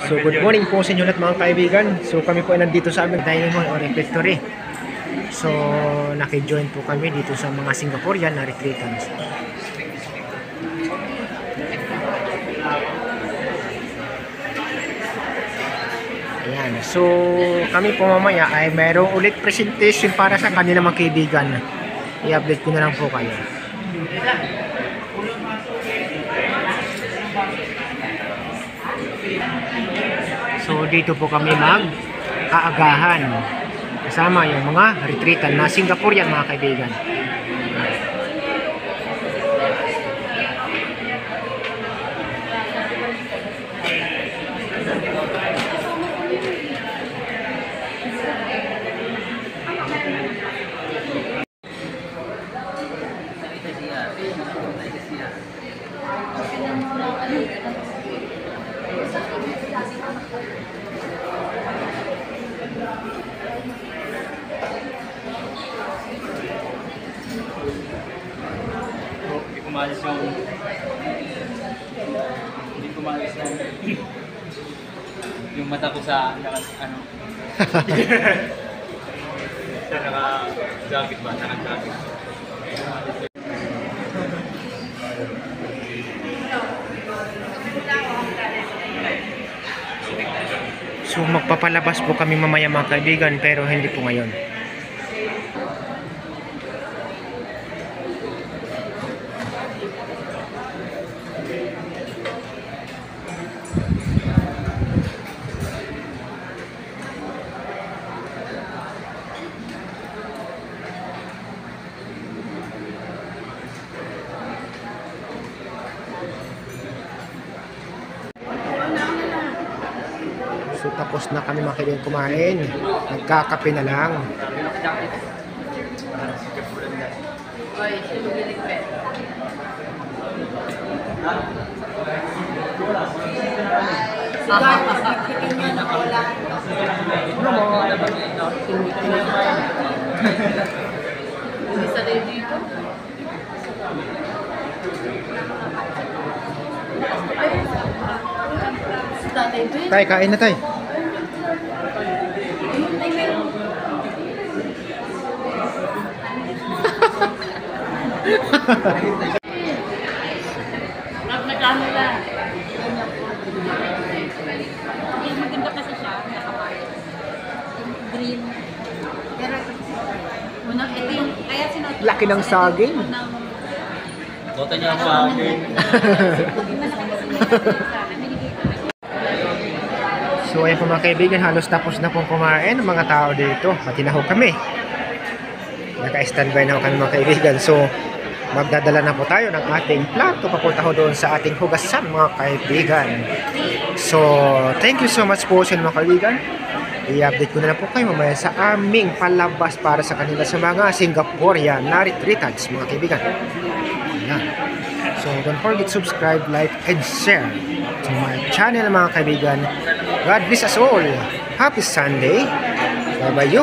So good morning po sa inyo lahat mga kaibigan. So kami po ay nandito sa aming dining hall or refectory. So naki-join po kami dito sa mga Singaporean na retreatants. Ayan. So kami po mamaya ay mayroong ulit presentation para sa kanilang mga kaibigan. I-update ko na lang po kayo. So dito po kami mag-aagahan kasama yung mga retreatant na Singaporean mga kaibigan. Hindi ko maalis yung mata ko sa ano sa naka-jacket ba? Naka-jacket. So magpapalabas po kami mamaya mga kaibigan pero hindi po ngayon. So tapos na kami mga kaibigan kumain. Nagkakape na lang. Tay, kain na tay. Nagkano lang. Maganda kasi siya. Green. Pero, unang ito yung, kaya sinuot. Laki ng saging. Bota niya ang saging. So ayun po mga kaibigan, halos tapos na pong kumain ang mga tao dito. Pati na ho kami. Naka-standby na ho kami mga kaibigan. So magdadala na po tayo ng ating plato papunta ho doon sa ating hugasan mga kaibigan. So thank you so much po sa mga kaibigan. I-update ko na lang po kayo mamaya sa aming palabas para sa kanila sa mga Singaporean na retreatants mga kaibigan. Ayan. So don't forget to subscribe, like, and share to my channel mga kaibigan. God bless us all. Happy Sunday. Bye-bye.